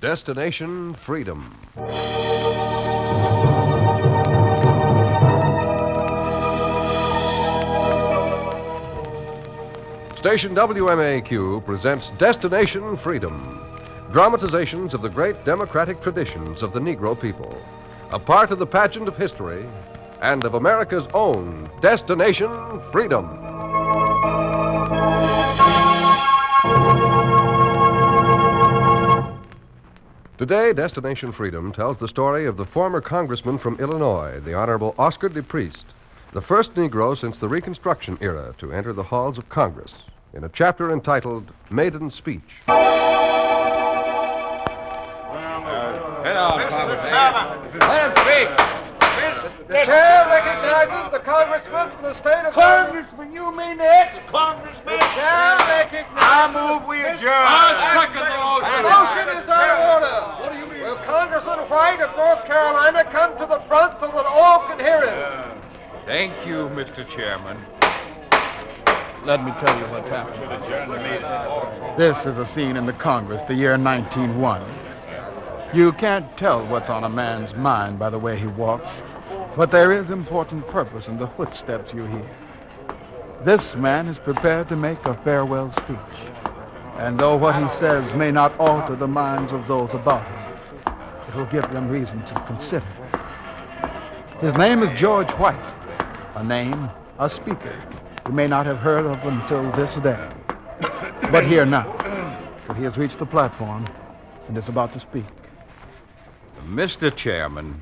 Destination Freedom. Station WMAQ presents Destination Freedom, dramatizations of the great democratic traditions of the Negro people, a part of the pageant of history and of America's own Destination Freedom. Today, Destination Freedom tells the story of the former congressman from Illinois, the Honorable Oscar DePriest, the first Negro since the Reconstruction era to enter the halls of Congress, in a chapter entitled Maiden Speech. Let him speak. The chair recognizes the congressman from the state of... Congressman, you mean the ex-congressman? The chair recognizes... I move we adjourn. I second the The motion. motion is out of order. What do you mean? Will Congressman White of North Carolina come to the front so that all can hear him? Thank you, Mr. Chairman. Let me tell you what's happening. This is a scene in the Congress, the year 1901. You can't tell what's on a man's mind by the way he walks, but there is important purpose in the footsteps you hear. This man is prepared to make a farewell speech, and though what he says may not alter the minds of those about him, it will give them reason to consider. His name is George White, a name, a speaker, you may not have heard of until this day. But here now, for he has reached the platform and is about to speak. Mr. Chairman,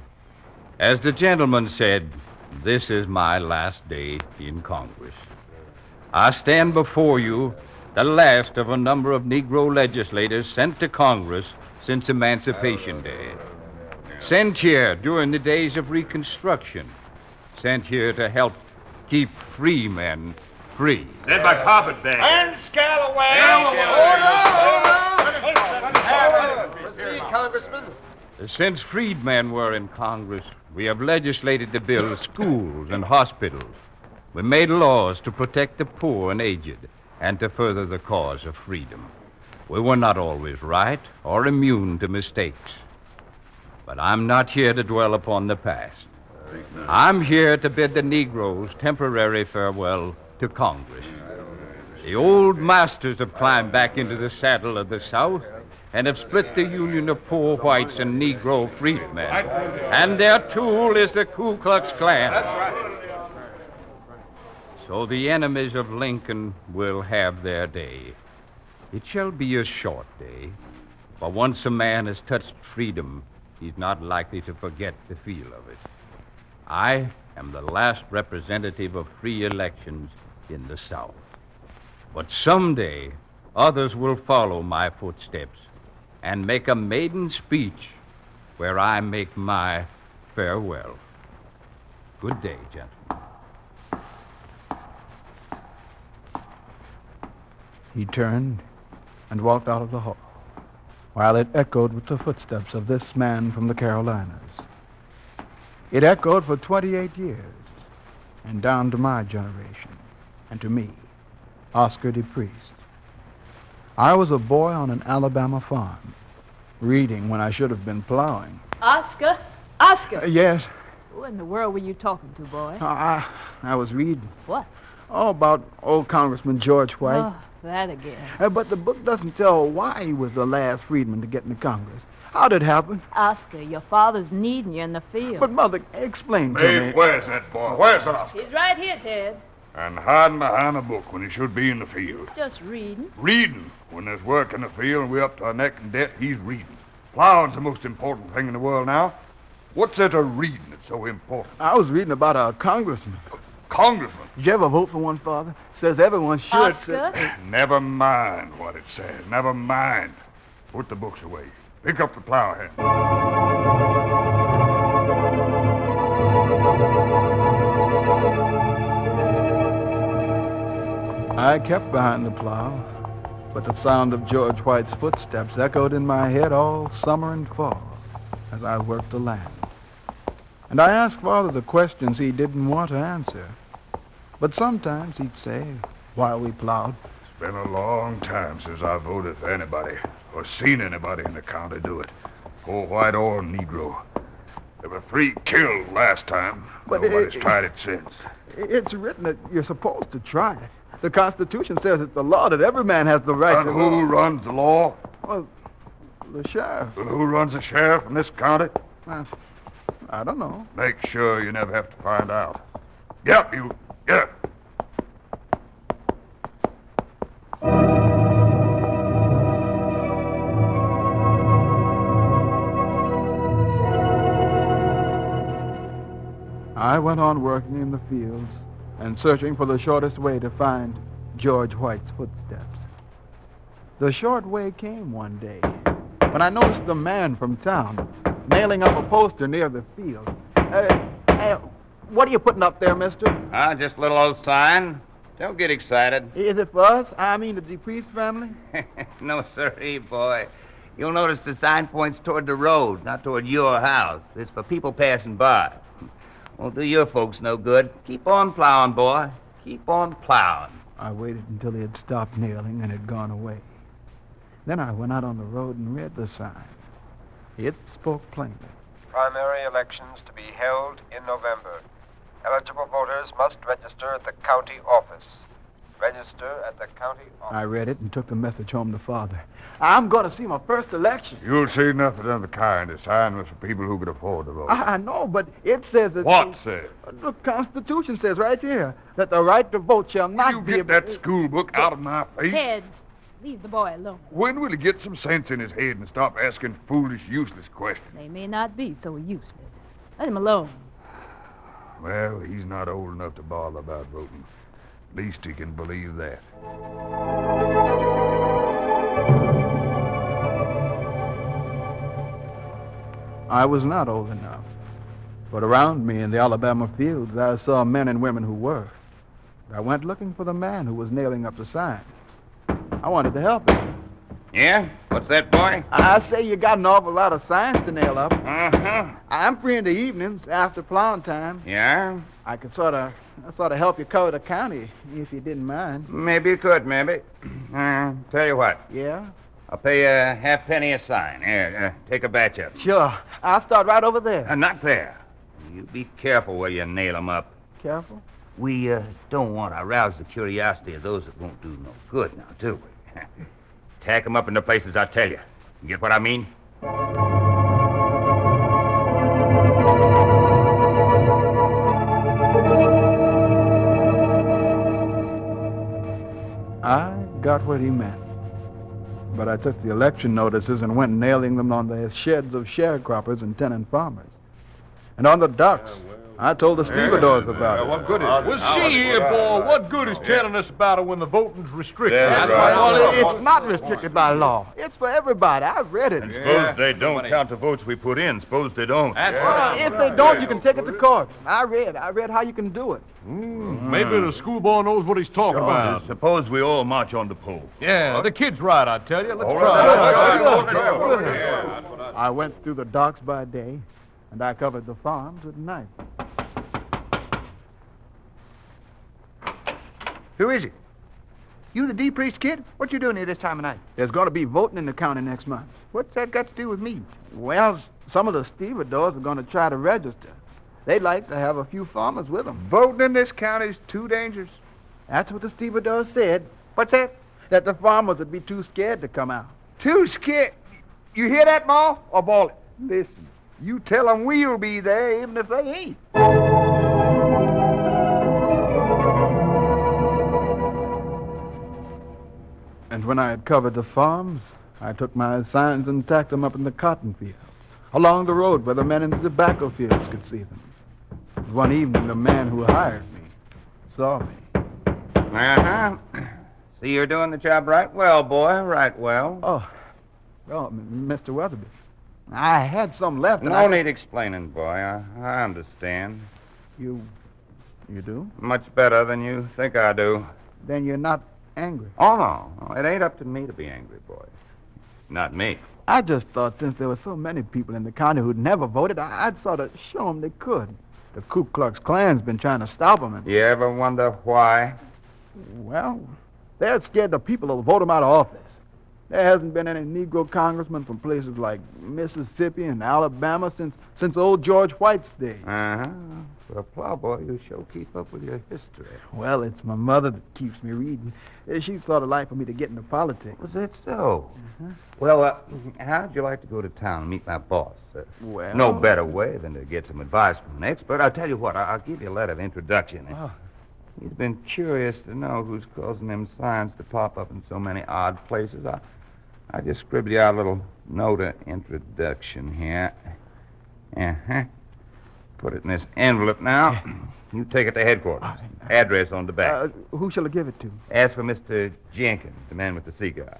as the gentleman said, this is my last day in Congress. I stand before you, the last of a number of Negro legislators sent to Congress since Emancipation Day. Sent here during the days of Reconstruction. Sent here to help keep free men free. Said by carpetbagger. And Scalloway! Order! Proceed, Congressman. Since freedmen were in Congress, we have legislated to build schools and hospitals. We made laws to protect the poor and aged and to further the cause of freedom. We were not always right or immune to mistakes. But I'm not here to dwell upon the past. I'm here to bid the Negroes temporary farewell to Congress. The old masters have climbed back into the saddle of the South and have split the union of poor whites and Negro freedmen. And their tool is the Ku Klux Klan. That's right. So the enemies of Lincoln will have their day. It shall be a short day, for once a man has touched freedom, he's not likely to forget the feel of it. I am the last representative of free elections in the South. But someday, others will follow my footsteps and make a maiden speech where I make my farewell. Good day, gentlemen. He turned and walked out of the hall, while it echoed with the footsteps of this man from the Carolinas. It echoed for 28 years, and down to my generation, and to me, Oscar DePriest. I was a boy on an Alabama farm, reading when I should have been plowing. Oscar? Oscar! Yes, Who in the world were you talking to, boy? I was reading. What? Oh, about old Congressman George White. Oh, that again. But the book doesn't tell why he was the last freedman to get into Congress. How did it happen? Oscar, your father's needing you in the field. But, Mother, explain to Hey, me. where's that boy? Where's Oscar? He's right here, Ted. And hiding behind a book when he should be in the field. He's just reading. Reading. When there's work in the field and we're up to our neck in debt, he's reading. Plowing's the most important thing in the world now. What's there to reading that's so important? I was reading about a congressman. Congressman. Did you ever vote for one, Father? Says everyone should. Oscar? Never mind what it says. Never mind. Put the books away. Pick up the plow hand. I kept behind the plow, but the sound of George White's footsteps echoed in my head all summer and fall as I worked the land. And I asked Father the questions he didn't want to answer. But sometimes he'd say, while we plowed, It's been a long time since I voted for anybody. or seen anybody in the county do it. Poor white or Negro. There were 3 killed last time. But Nobody's tried it since. It's written that you're supposed to try it. The Constitution says it's the law that every man has the right And to... who runs the law? Well, the sheriff. Well, who runs the sheriff in this county? I don't know. Make sure you never have to find out. Get up, you. Get up. I went on working in the fields and searching for the shortest way to find George White's footsteps. The short way came one day when I noticed a man from town nailing up a poster near the field. Hey, what are you putting up there, mister? Just a little old sign. Don't get excited. Is it for us? I mean the DePriest family? No, sirree, boy. You'll notice the sign points toward the road, not toward your house. It's for people passing by. Won't do your folks no good. Keep on plowing, boy. Keep on plowing. I waited until he had stopped nailing and had gone away. Then I went out on the road and read the sign. It spoke plainly. Primary elections to be held in November. Eligible voters must register at the county office. Register at the county office. I read it and took the message home to Father. I'm going to see my first election. You'll see nothing of the kind. The sign was for people who could afford to vote. I know, but it says that... What says? The Constitution says right here that the right to vote shall not You be... get that school book out of my face. Ted, leave the boy alone. When will he get some sense in his head and stop asking foolish, useless questions? They may not be so useless. Let him alone. Well, he's not old enough to bother about voting. At least he can believe that. I was not old enough. But around me in the Alabama fields, I saw men and women who were. I went looking for the man who was nailing up the signs. I wanted to help him. Yeah? What's that, boy? I say you got an awful lot of signs to nail up. Uh-huh. I'm free in the evenings after plowing time. Yeah? I could sort of help you cover the county if you didn't mind. Maybe you could, maybe. Tell you what. Yeah? I'll pay you a halfpenny a sign. Here, take a batch up. Sure. I'll start right over there. Not there. You be careful where you nail 'em up. Careful? We don't want to arouse the curiosity of those that won't do no good now, do we? Tack 'em up in the places I tell you. You get what I mean? I got what he meant. But I took the election notices and went nailing them on the sheds of sharecroppers and tenant farmers. And on the docks, I told the stevedores about it. What good is it? Well, see here, boy, what good is telling us about it when the voting's restricted? That's right. Well, it's not restricted by law. It's for everybody. I've read it. Suppose they don't count the votes we put in. Suppose they don't. Well, if they don't, you can take it to court. I read how you can do it. Maybe the schoolboy knows what he's talking about. Suppose we all march on the pole. Yeah, the kid's right, I tell you. Let's try. I went through the docks by day, and I covered the farms at night. Who is it? You the DePriest kid? What you doing here this time of night? There's going to be voting in the county next month. What's that got to do with me? Well, some of the stevedores are going to try to register. They'd like to have a few farmers with them. Voting in this county is too dangerous. That's what the stevedores said, What's that? that the farmers would be too scared to come out. Too scared. You hear that, Ma? Or ball it? Listen, you tell them we'll be there even if they ain't. And when I had covered the farms, I took my signs and tacked them up in the cotton fields, along the road where the men in the tobacco fields could see them. And one evening, the man who hired me saw me. Uh-huh. See, you're doing the job right well, boy, right well. Oh, Mr. Weatherby, I had some left. And No need explaining, boy. I understand. You do? Much better than you think I do. Then you're not angry. Oh, no. It ain't up to me to be angry, boy. Not me. I just thought since there were so many people in the county who'd never voted, I'd sort of show them they could. The Ku Klux Klan's been trying to stop them. You ever wonder why? Well, they're scared the people will vote them out of office. There hasn't been any Negro congressman from places like Mississippi and Alabama since old George White's day. Uh-huh. For a plowboy, you sure keep up with your history. Well, it's my mother that keeps me reading. She saw the light for me to get into politics. Was that so? Uh-huh. Well, how'd you like to go to town and meet my boss? Well... No better way than to get some advice from an expert. I'll tell you what, I'll give you a letter of introduction. Oh. He's been curious to know who's causing them signs to pop up in so many odd places. I just scribbled you out a little note of introduction here. Uh-huh. Put it in this envelope now. You take it to headquarters. Address on the back. Who shall I give it to? Ask for Mr. Jenkins, the man with the cigar.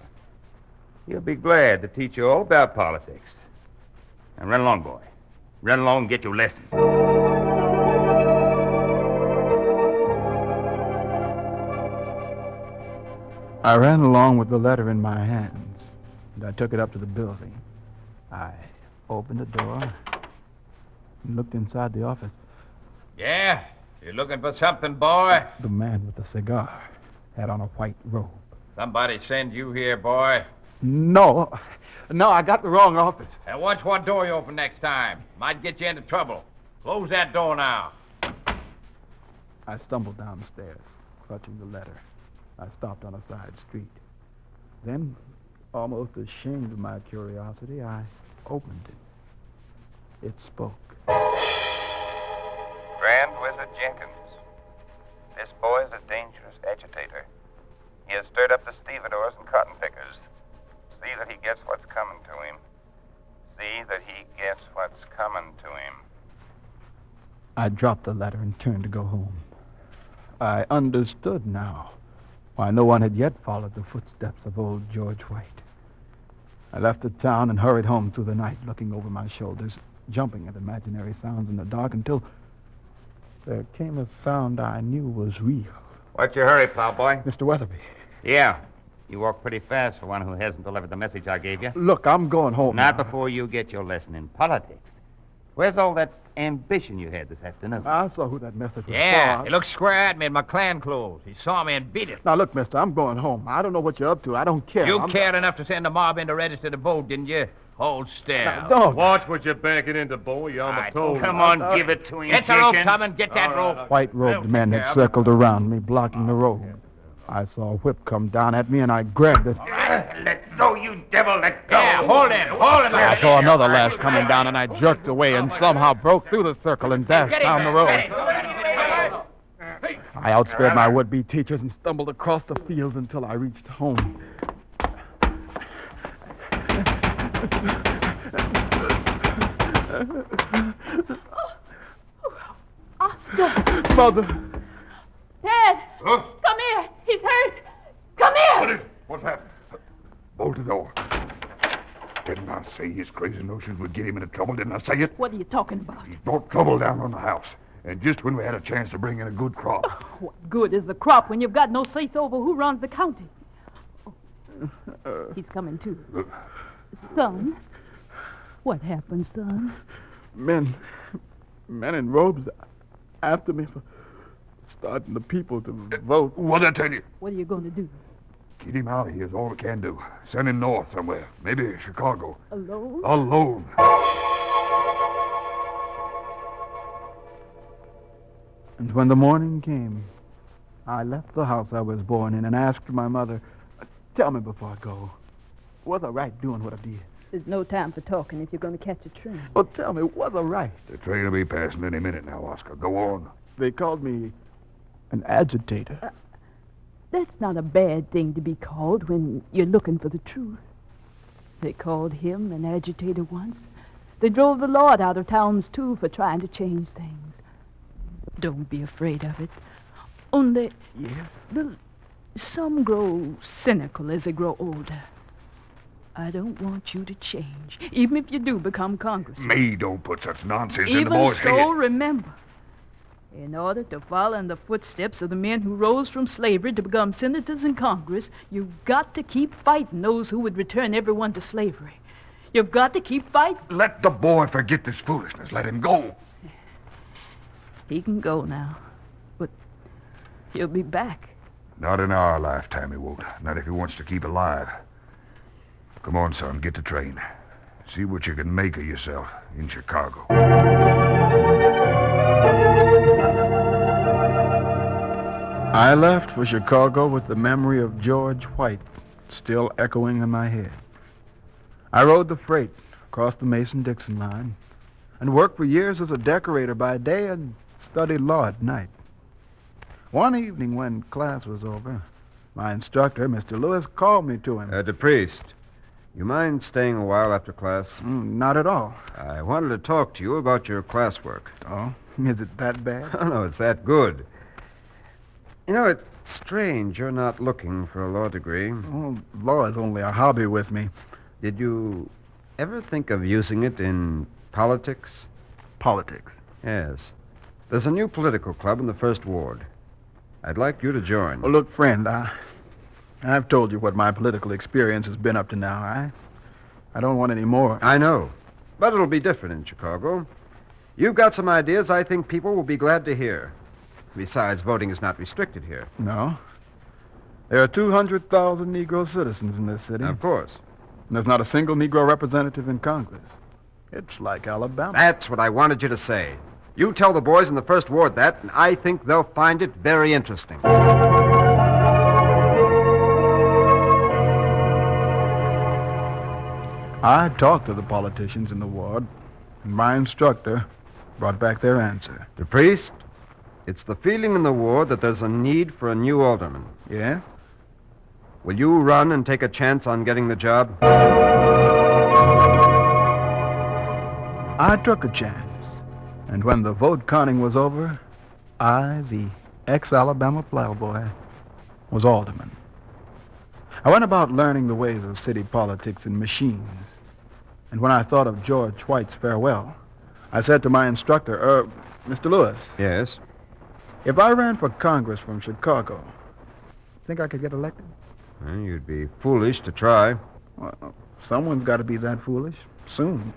He'll be glad to teach you all about politics. Now run along, boy. Run along and get your lesson. I ran along with the letter in my hands, and I took it up to the building. I opened the door and looked inside the office. Yeah? You looking for something, boy? The man with the cigar had on a white robe. Somebody send you here, boy? No, I got the wrong office. And watch what door you open next time. Might get you into trouble. Close that door now. I stumbled downstairs, clutching the letter. I stopped on a side street. Then, almost ashamed of my curiosity, I opened it. It spoke. Grand Wizard Jenkins. This boy is a dangerous agitator. He has stirred up the stevedores and cotton pickers. See that he gets what's coming to him. See that he gets what's coming to him. I dropped the letter and turned to go home. I understood now why no one had yet followed the footsteps of old George White. I left the town and hurried home through the night, looking over my shoulders, jumping at imaginary sounds in the dark until there came a sound I knew was real. What's your hurry, plowboy? Mr. Weatherby. Yeah. You walk pretty fast for one who hasn't delivered the message I gave you. Look, I'm going home. Not now. before you get your lesson in politics. Where's all that ambition you had this afternoon? I saw who that message was Yeah, for. he looked square at me in my Klan clothes. He saw me and beat it. Now, look, mister, I'm going home. I don't know what you're up to. I don't care. You I'm... cared enough to send the mob in to register to vote, didn't you? Hold still. Now, don't. Watch what you're backing into, boy. You almost told Come me. on, give it to him, Get the rope, Jenkins. Tubman. Get that rope. White-robed men had circled around me, blocking the road. I saw a whip come down at me, and I grabbed it. Let go, you devil. Let go. Yeah, hold it. Hold it. I saw another lash coming down, and I jerked away and somehow broke through the circle and dashed down the road. I outsped my would-be teachers and stumbled across the fields until I reached home. Oscar! Mother! Dad! Huh? Come here! He's hurt! Come here! What's happened? Bolt the door. Didn't I say his crazy notions would get him into trouble? Didn't I say it? What are you talking about? He brought trouble down on the house. And just when we had a chance to bring in a good crop. What good is the crop when you've got no say-so over who runs the county? Oh. He's coming, too. Son? What happened, son? Men in robes after me for starting the people to vote. What'd I tell you? What are you going to do? Get him out of here is all we can do. Send him north somewhere. Maybe Chicago. Alone? Alone. And when the morning came, I left the house I was born in and asked my mother, tell me before I go, was I right doing what I did? There's no time for talking if you're going to catch a train. Well, tell me, was I right? The train will be passing any minute now, Oscar. Go on. They called me an agitator. That's not a bad thing to be called when you're looking for the truth. They called him an agitator once. They drove the Lord out of towns, too, for trying to change things. Don't be afraid of it. Only... Yes? Some grow cynical as they grow older. I don't want you to change, even if you do become congressman. Me don't put such nonsense in the Even boy's so, head. remember, in order to follow in the footsteps of the men who rose from slavery to become senators in Congress, you've got to keep fighting those who would return everyone to slavery. You've got to keep fighting. Let the boy forget this foolishness. Let him go. He can go now, but he'll be back. Not in our lifetime, he won't. Not if he wants to keep alive. Come on, son, get the train. See what you can make of yourself in Chicago. I left for Chicago with the memory of George White still echoing in my head. I rode the freight across the Mason-Dixon line and worked for years as a decorator by day and studied law at night. One evening when class was over, my instructor, Mr. Lewis, called me to him. The priest, you mind staying a while after class? Not at all. I wanted to talk to you about your classwork. Oh, is it that bad? Oh, no, it's that good. You know, it's strange you're not looking for a law degree. Oh, law is only a hobby with me. Did you ever think of using it in politics? Politics? Yes. There's a new political club in the First Ward. I'd like you to join. Well, look, friend, I've told you what my political experience has been up to now. I don't want any more. I know, but it'll be different in Chicago. You've got some ideas I think people will be glad to hear. Besides, voting is not restricted here. No. There are 200,000 Negro citizens in this city. Of course. And there's not a single Negro representative in Congress. It's like Alabama. That's what I wanted you to say. You tell the boys in the First Ward that, and I think they'll find it very interesting. I talked to the politicians in the ward, and my instructor brought back their answer. The priest, it's the feeling in the ward that there's a need for a new alderman. Yeah? Will you run and take a chance on getting the job? I took a chance. And when the vote counting was over, I, the ex-Alabama plowboy, was alderman. I went about learning the ways of city politics and machines. And when I thought of George White's farewell, I said to my instructor, Mr. Lewis. Yes? If I ran for Congress from Chicago, think I could get elected? Well, you'd be foolish to try. Well, someone's got to be that foolish, soon.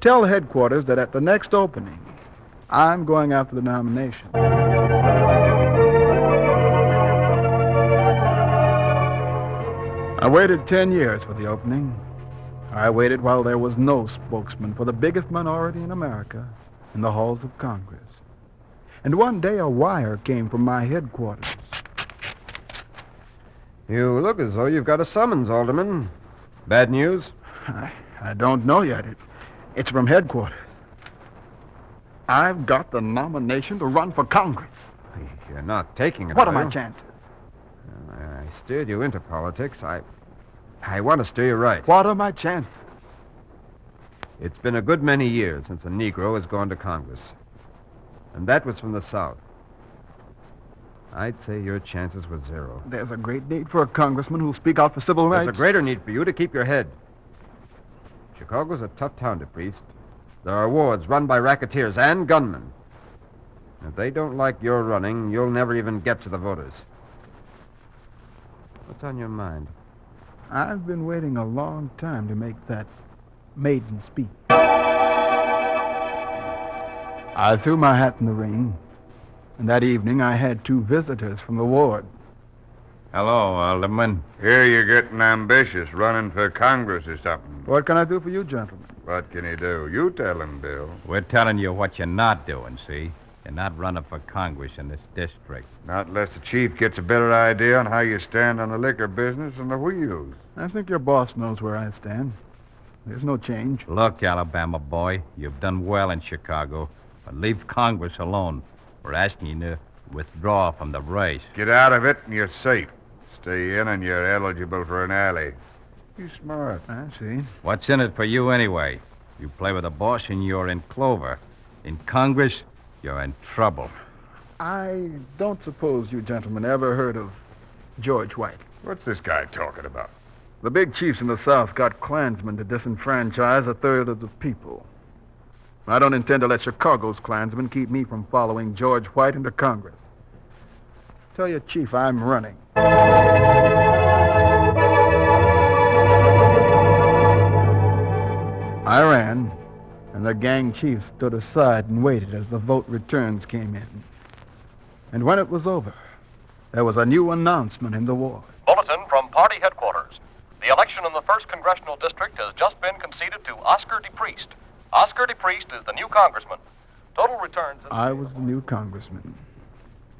Tell headquarters that at the next opening, I'm going after the nomination. I waited 10 years for the opening. I waited while there was no spokesman for the biggest minority in America in the halls of Congress. And one day a wire came from my headquarters. You look as though you've got a summons, Alderman. Bad news? I don't know yet. It's from headquarters. I've got the nomination to run for Congress. You're not taking it, What are you? my chances? I steered you into politics. I want to steer you right. What are my chances? It's been a good many years since a Negro has gone to Congress. And that was from the South. I'd say your chances were zero. There's a great need for a congressman who'll speak out for civil rights. There's a greater need for you to keep your head. Chicago's a tough town to priest. There are wards run by racketeers and gunmen. If they don't like your running, you'll never even get to the voters. What's on your mind? I've been waiting a long time to make that maiden speech. I threw my hat in the ring, and that evening I had 2 visitors from the ward. Hello, Alderman. Here you're getting ambitious, running for Congress or something. What can I do for you, gentlemen? What can he do? You tell him, Bill. We're telling you what you're not doing, see? You're not running for Congress in this district. Not unless the chief gets a better idea on how you stand on the liquor business and the wheels. I think your boss knows where I stand. There's no change. Look, Alabama boy, you've done well in Chicago, but leave Congress alone. We're asking you to withdraw from the race. Get out of it and you're safe. Stay in and you're eligible for an alley. You smart. I see. What's in it for you anyway? You play with the boss and you're in clover. In Congress, you're in trouble. I don't suppose you gentlemen ever heard of George White. What's this guy talking about? The big chiefs in the South got Klansmen to disenfranchise 1/3 of the people. I don't intend to let Chicago's Klansmen keep me from following George White into Congress. Tell your chief I'm running. I ran, and the gang chief stood aside and waited as the vote returns came in. And when it was over, there was a new announcement in the ward. Bulletin from party headquarters. The The election in the 1st Congressional District has just been conceded to Oscar DePriest. Oscar DePriest is the new congressman. Total returns... I was the new congressman.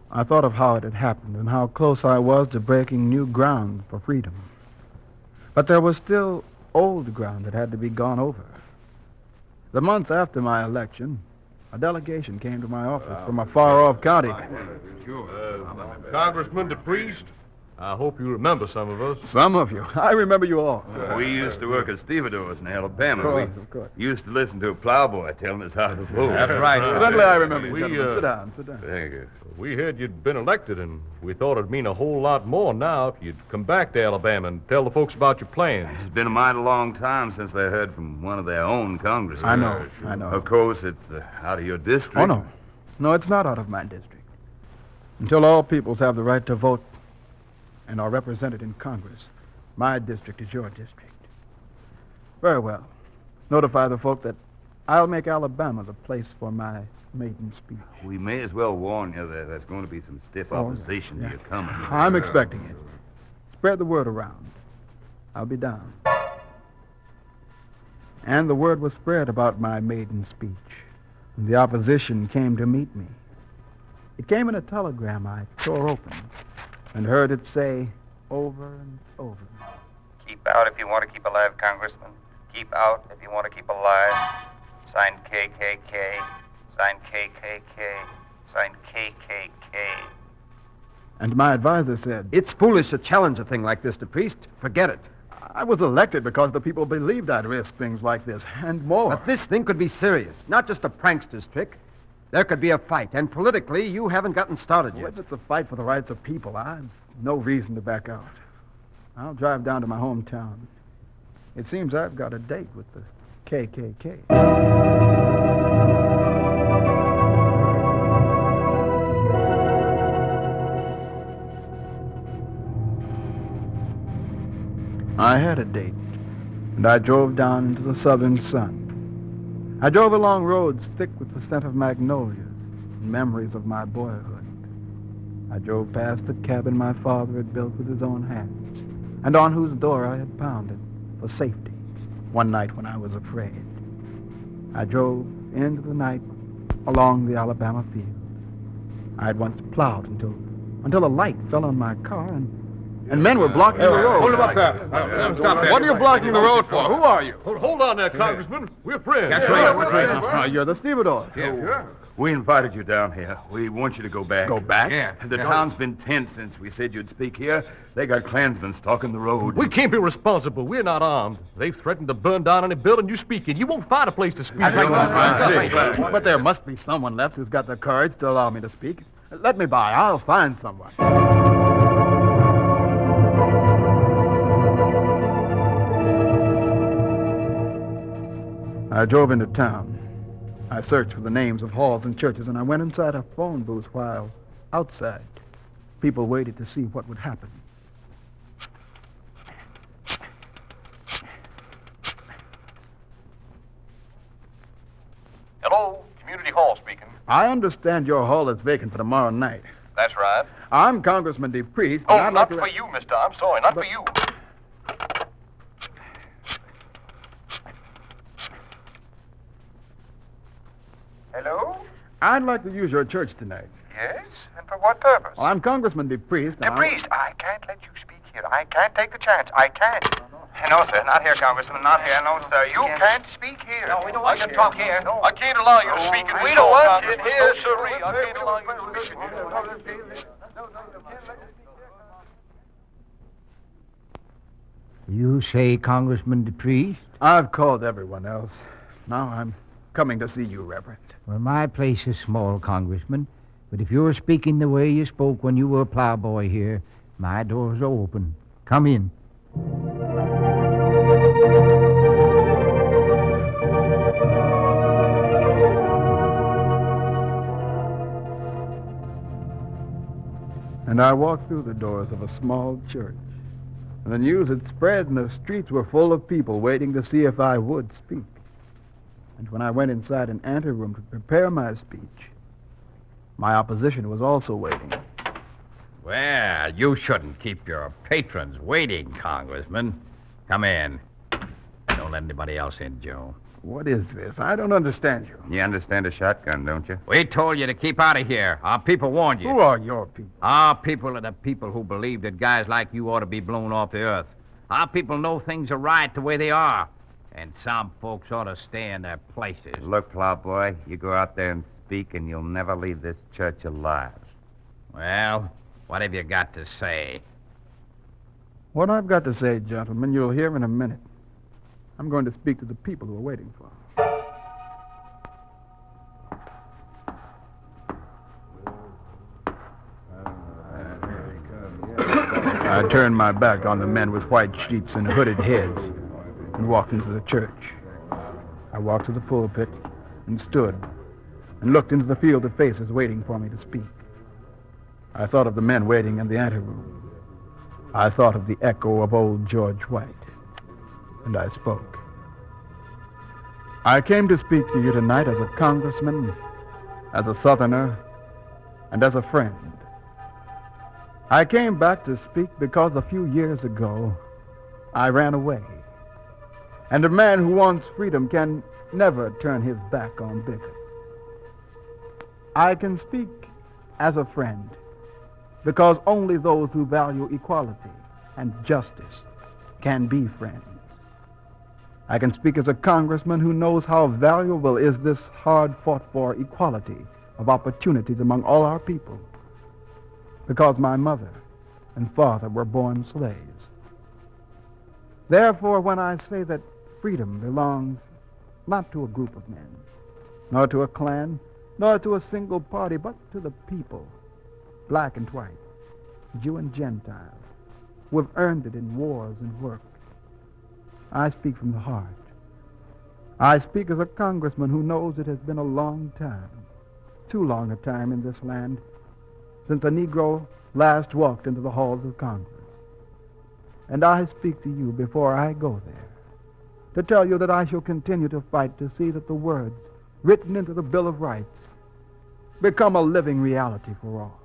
I thought of how it had happened and how close I was to breaking new ground for freedom. But there was still old ground that had to be gone over. The month after my election, a delegation came to my office from a far-off county. Congressman DePriest, I hope you remember some of us. Some of you. I remember you all. We used to work as stevedores in Alabama. Of course. We used to listen to a plowboy telling us how to vote. That's right. Certainly I remember you, We, gentlemen. Sit down. Thank you. We heard you'd been elected, and we thought it'd mean a whole lot more now if you'd come back to Alabama and tell the folks about your plans. It's been a mighty long time since they heard from one of their own congressmen. I know. Of course, it's out of your district. Oh, no. No, it's not out of my district. Until all peoples have the right to vote and are represented in Congress, my district is your district. Very well. Notify the folk that I'll make Alabama the place for my maiden speech. We may as well warn you that there's going to be some stiff opposition to your coming. I'm expecting it. Spread the word around. I'll be down. And the word was spread about my maiden speech. And the opposition came to meet me. It came in a telegram I tore open and heard it say over and over. Keep out if you want to keep alive, Congressman. Keep out if you want to keep alive. Signed KKK. Signed KKK. Signed KKK. And my advisor said, It's foolish to challenge a thing like this, DePriest. Forget it. I was elected because the people believed I'd risk things like this, and more. But this thing could be serious, not just a prankster's trick. There could be a fight, and politically, you haven't gotten started Well, yet. if it's a fight for the rights of people, I've no reason to back out. I'll drive down to my hometown. It seems I've got a date with the KKK. I had a date, and I drove down into the southern sun. I drove along roads thick with the scent of magnolias and memories of my boyhood. I drove past the cabin my father had built with his own hands, and on whose door I had pounded for safety one night when I was afraid. I drove into the night along the Alabama field. I had once plowed until a light fell on my car, and men were blocking the road. Hold him up there. Stop there. What are you blocking the road for? Who are you? Hold on there, Congressman. We're friends. That's right, we're friends. You're the stevedore. We invited you down here. We want you to go back. Go back? Yeah. The town's been tense since we said you'd speak here. They got Klansmen stalking the road. We can't be responsible. We're not armed. They've threatened to burn down any building you speak in. You won't find a place to speak. But there must be someone left who's got the courage to allow me to speak. Let me by. I'll find someone. I drove into town. I searched for the names of halls and churches, and I went inside a phone booth while outside people waited to see what would happen. Hello, Community Hall speaking. I understand your hall is vacant for tomorrow night. That's right. I'm Congressman DePriest. Oh, and I'd not like to... for you, mister. I'm sorry, not for you. Hello? I'd like to use your church tonight. Yes? And for what purpose? Well, I'm Congressman DePriest. and DePriest, I can't let you speak here. I can't take the chance. I can't. No, sir. Not here, Congressman. Not here. No, sir. You can't speak here. No, we don't want you to talk here. I can't allow you to speak in we this don't hall, want you Congressman. here, No, sirree. I can't allow you to speak in here. You say Congressman DePriest? I've called everyone else. Now I'm coming to see you, Reverend. Well, my place is small, Congressman. But if you're speaking the way you spoke when you were a plowboy here, my doors are open. Come in. And I walked through the doors of a small church. And the news had spread, and the streets were full of people waiting to see if I would speak. And when I went inside an anteroom to prepare my speech, my opposition was also waiting. Well, you shouldn't keep your patrons waiting, Congressman. Come in. Don't let anybody else in, Joe. What is this? I don't understand you. You understand a shotgun, don't you? We told you to keep out of here. Our people warned you. Who are your people? Our people are the people who believe that guys like you ought to be blown off the earth. Our people know things are right the way they are. And some folks ought to stay in their places. Look, Plowboy, you go out there and speak, and you'll never leave this church alive. Well, what have you got to say? What I've got to say, gentlemen, you'll hear in a minute. I'm going to speak to the people who are waiting for me. I turned my back on the men with white sheets and hooded heads and walked into the church. I walked to the pulpit and stood and looked into the field of faces waiting for me to speak. I thought of the men waiting in the anteroom. I thought of the echo of old George White, and I spoke. I came to speak to you tonight as a congressman, as a Southerner, and as a friend. I came back to speak because a few years ago, I ran away. And a man who wants freedom can never turn his back on bigots. I can speak as a friend because only those who value equality and justice can be friends. I can speak as a congressman who knows how valuable is this hard-fought-for equality of opportunities among all our people, because my mother and father were born slaves. Therefore, when I say that freedom belongs not to a group of men, nor to a clan, nor to a single party, but to the people, black and white, Jew and Gentile, who have earned it in wars and work, I speak from the heart. I speak as a congressman who knows it has been a long time, too long a time in this land, since a Negro last walked into the halls of Congress. And I speak to you before I go there, to tell you that I shall continue to fight to see that the words written into the Bill of Rights become a living reality for all,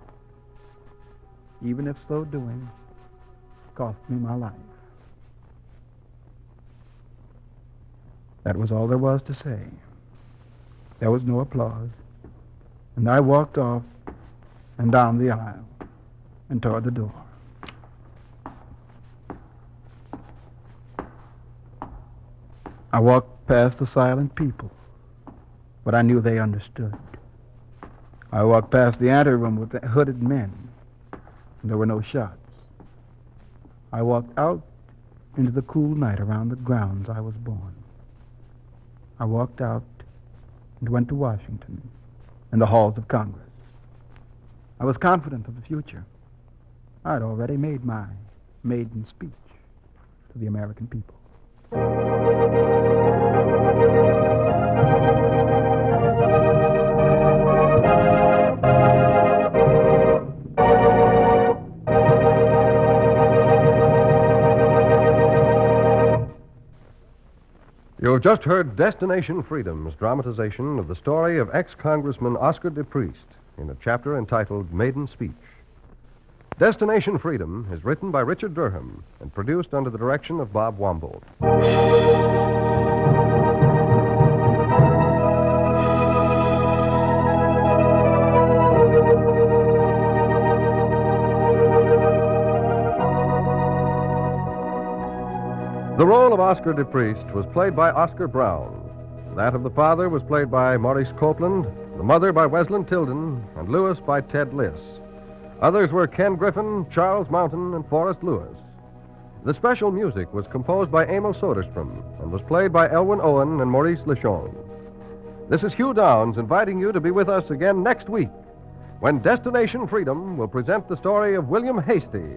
even if so doing cost me my life. That was all there was to say. There was no applause, and I walked off and down the aisle and toward the door. I walked past the silent people, but I knew they understood. I walked past the anteroom with the hooded men, and there were no shots. I walked out into the cool night around the grounds I was born. I walked out and went to Washington and the halls of Congress. I was confident of the future. I'd already made my maiden speech to the American people. You've just heard Destination Freedom's dramatization of the story of ex-Congressman Oscar DePriest in a chapter entitled Maiden Speech. Destination Freedom is written by Richard Durham and produced under the direction of Bob Wombold. The role of Oscar DePriest was played by Oscar Brown. That of the father was played by Maurice Copeland, the mother by Wezlynn Tildon, and Lewis by Ted Liss. Others were Ken Griffin, Charles Mountain, and Forrest Lewis. The special music was composed by Emil Soderstrom and was played by Elwyn Owen and Maurice Leshon. This is Hugh Downs inviting you to be with us again next week when Destination Freedom will present the story of William Hasty,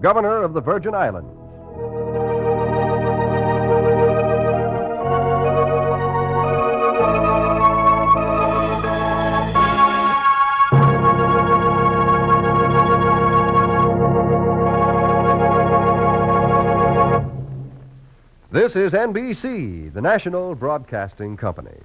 Governor of the Virgin Islands. This is NBC, the National Broadcasting Company.